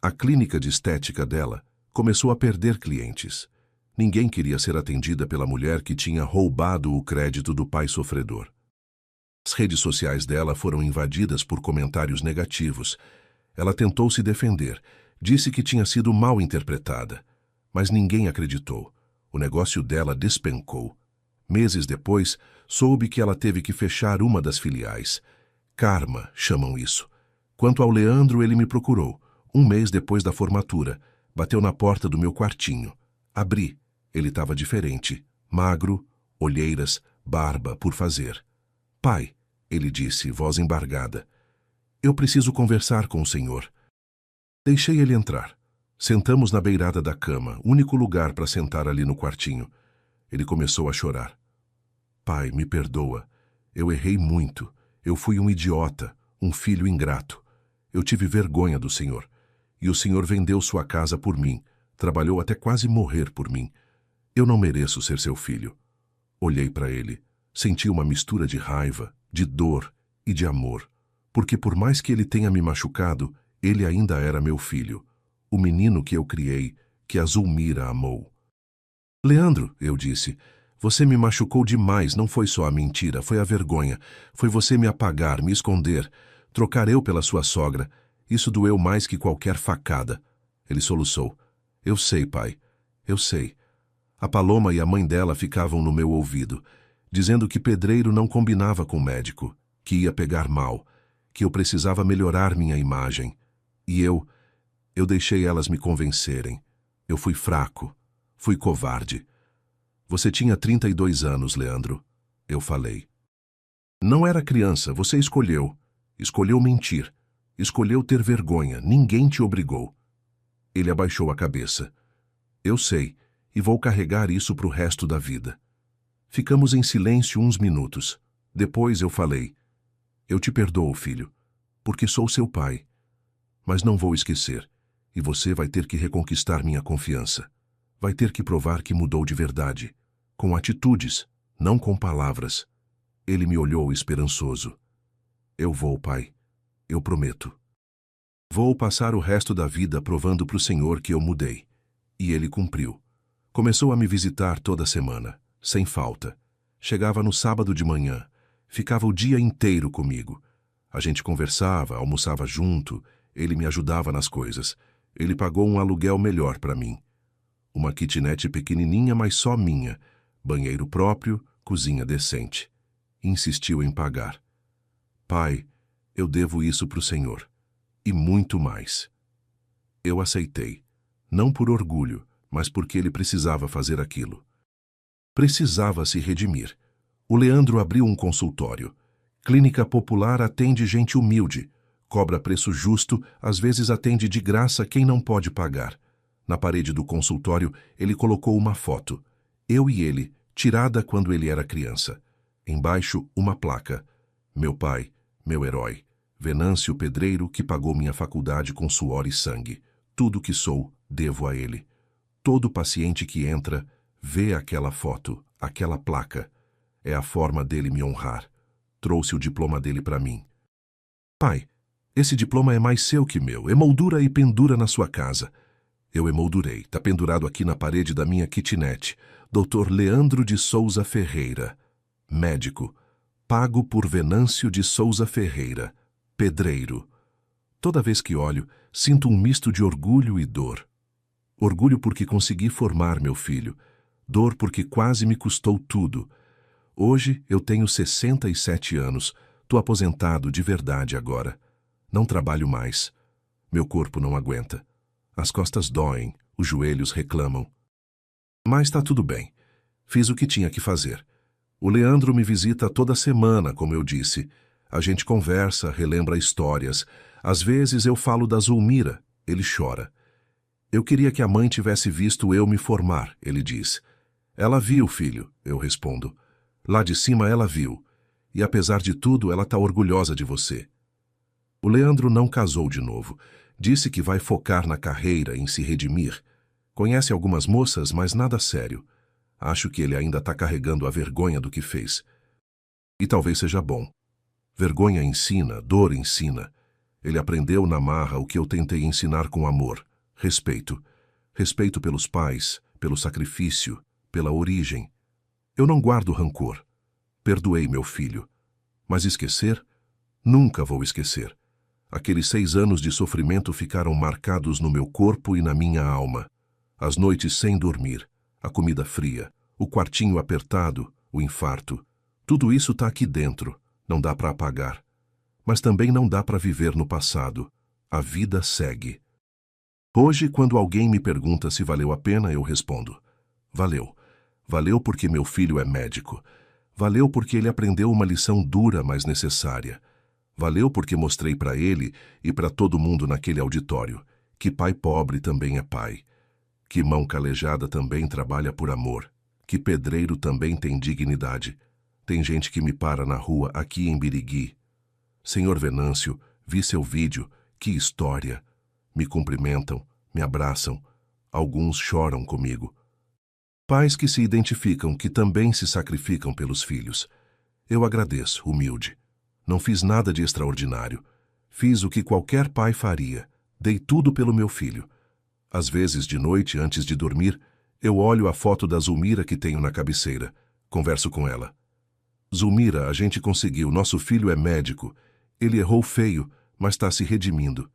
A clínica de estética dela começou a perder clientes. Ninguém queria ser atendida pela mulher que tinha roubado o crédito do pai sofredor. As redes sociais dela foram invadidas por comentários negativos. Ela tentou se defender, disse que tinha sido mal interpretada. Mas ninguém acreditou. O negócio dela despencou. Meses depois, soube que ela teve que fechar uma das filiais. Karma, chamam isso. Quanto ao Leandro, ele me procurou, 1 mês depois da formatura. Bateu na porta do meu quartinho. Abri. Ele estava diferente. Magro, olheiras, barba por fazer. Pai, ele disse, voz embargada. Eu preciso conversar com o senhor. Deixei ele entrar. Sentamos na beirada da cama, único lugar para sentar ali no quartinho. Ele começou a chorar. Pai, me perdoa. Eu errei muito. Eu fui um idiota, um filho ingrato. Eu tive vergonha do senhor. E o senhor vendeu sua casa por mim. Trabalhou até quase morrer por mim. Eu não mereço ser seu filho. Olhei para ele. Senti uma mistura de raiva, de dor e de amor. Porque por mais que ele tenha me machucado, ele ainda era meu filho. O menino que eu criei, que a Zulmira amou. Leandro, eu disse, Você me machucou demais, não foi só a mentira, foi a vergonha. Foi você me apagar, me esconder, trocar eu pela sua sogra. Isso doeu mais que qualquer facada. Ele soluçou. Eu sei, pai. Eu sei. A Paloma e a mãe dela ficavam no meu ouvido, dizendo que pedreiro não combinava com médico, que ia pegar mal, que eu precisava melhorar minha imagem. E eu deixei elas me convencerem. Eu fui fraco, fui covarde. Você tinha 32 anos, Leandro. Eu falei. Não era criança, você escolheu. Escolheu mentir. Escolheu ter vergonha, ninguém te obrigou. Ele abaixou a cabeça. Eu sei, e vou carregar isso pro resto da vida. Ficamos em silêncio uns minutos. Depois eu falei. Eu te perdoo, filho, porque sou seu pai. Mas não vou esquecer, e você vai ter que reconquistar minha confiança. Vai ter que provar que mudou de verdade. Com atitudes, não com palavras. Ele me olhou esperançoso. Eu vou, pai. Eu prometo. Vou passar o resto da vida provando pro Senhor que eu mudei. E ele cumpriu. Começou a me visitar toda semana, sem falta. Chegava no sábado de manhã. Ficava o dia inteiro comigo. A gente conversava, almoçava junto. Ele me ajudava nas coisas. Ele pagou um aluguel melhor para mim. Uma kitnet pequenininha, mas só minha. Banheiro próprio, cozinha decente. Insistiu em pagar. Pai, eu devo isso pro Senhor. E muito mais. Eu aceitei. Não por orgulho, mas porque ele precisava fazer aquilo. Precisava se redimir. O Leandro abriu um consultório. Clínica popular atende gente humilde. Cobra preço justo, às vezes atende de graça quem não pode pagar. Na parede do consultório, ele colocou uma foto. Eu e ele, tirada quando ele era criança. Embaixo, uma placa. Meu pai, meu herói. Venâncio Pedreiro, que pagou minha faculdade com suor e sangue. Tudo que sou, devo a ele. Todo paciente que entra, vê aquela foto, aquela placa. É a forma dele me honrar. Trouxe o diploma dele para mim. Pai, esse diploma é mais seu que meu. Emoldura e pendura na sua casa. Eu emoldurei. Tá pendurado aqui na parede da minha kitnet. Dr. Leandro de Souza Ferreira. Médico. Pago por Venâncio de Souza Ferreira. Pedreiro. Toda vez que olho, sinto um misto de orgulho e dor. Orgulho porque consegui formar meu filho. Dor porque quase me custou tudo. Hoje eu tenho 67 anos. Tô aposentado de verdade agora. Não trabalho mais. Meu corpo não aguenta. As costas doem, os joelhos reclamam. Mas tá tudo bem. Fiz o que tinha que fazer. O Leandro me visita toda semana, como eu disse. A gente conversa, relembra histórias. Às vezes eu falo da Zulmira. Ele chora. Eu queria que a mãe tivesse visto eu me formar, ele diz. Ela viu, filho, eu respondo. Lá de cima ela viu. E apesar de tudo, ela tá orgulhosa de você. O Leandro não casou de novo. Disse que vai focar na carreira, em se redimir. Conhece algumas moças, mas nada sério. Acho que ele ainda está carregando a vergonha do que fez. E talvez seja bom. Vergonha ensina, dor ensina. Ele aprendeu na marra o que eu tentei ensinar com amor. Respeito. Respeito pelos pais, pelo sacrifício, pela origem. Eu não guardo rancor. Perdoei meu filho. Mas esquecer? Nunca vou esquecer. Aqueles 6 anos de sofrimento ficaram marcados no meu corpo e na minha alma. As noites sem dormir, a comida fria, o quartinho apertado, o infarto. Tudo isso está aqui dentro, não dá para apagar. Mas também não dá para viver no passado. A vida segue. Hoje, quando alguém me pergunta se valeu a pena, eu respondo. Valeu. Valeu porque meu filho é médico. Valeu porque ele aprendeu uma lição dura, mas necessária. Valeu porque mostrei para ele e para todo mundo naquele auditório que pai pobre também é pai, que mão calejada também trabalha por amor, que pedreiro também tem dignidade. Tem gente que me para na rua aqui em Birigui. Senhor Venâncio, vi seu vídeo, que história. Me cumprimentam, me abraçam, alguns choram comigo. Pais que se identificam, que também se sacrificam pelos filhos. Eu agradeço, humilde. Não fiz nada de extraordinário. Fiz o que qualquer pai faria. Dei tudo pelo meu filho. Às vezes, de noite, antes de dormir, eu olho a foto da Zulmira que tenho na cabeceira. Converso com ela. Zulmira, a gente conseguiu. Nosso filho é médico. Ele errou feio, mas está se redimindo.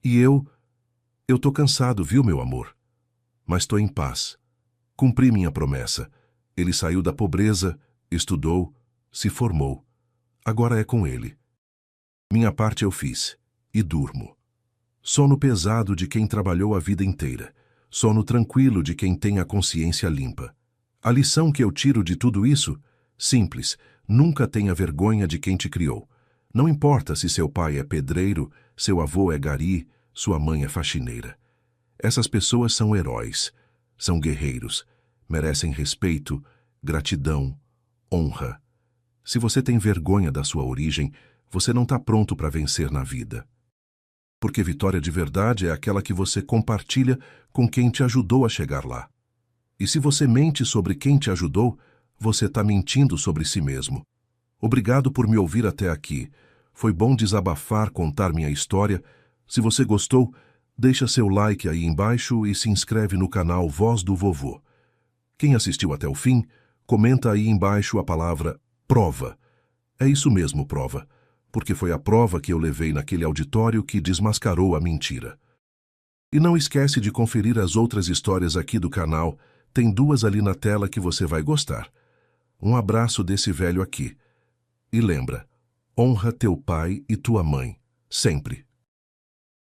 E eu tô cansado, viu, meu amor? Mas estou em paz. Cumpri minha promessa. Ele saiu da pobreza, estudou, se formou. Agora é com ele. Minha parte eu fiz. E durmo. Sono pesado de quem trabalhou a vida inteira. Sono tranquilo de quem tem a consciência limpa. A lição que eu tiro de tudo isso? Simples. Nunca tenha vergonha de quem te criou. Não importa se seu pai é pedreiro, seu avô é gari, sua mãe é faxineira. Essas pessoas são heróis. São guerreiros. Merecem respeito, gratidão, honra. Se você tem vergonha da sua origem, você não está pronto para vencer na vida. Porque vitória de verdade é aquela que você compartilha com quem te ajudou a chegar lá. E se você mente sobre quem te ajudou, você está mentindo sobre si mesmo. Obrigado por me ouvir até aqui. Foi bom desabafar, contar minha história. Se você gostou, deixa seu like aí embaixo e se inscreve no canal Voz do Vovô. Quem assistiu até o fim, comenta aí embaixo a palavra prova. É isso mesmo, prova. Porque foi a prova que eu levei naquele auditório que desmascarou a mentira. E não esquece de conferir as outras histórias aqui do canal. Tem 2 ali na tela que você vai gostar. Um abraço desse velho aqui. E lembra, honra teu pai e tua mãe, sempre.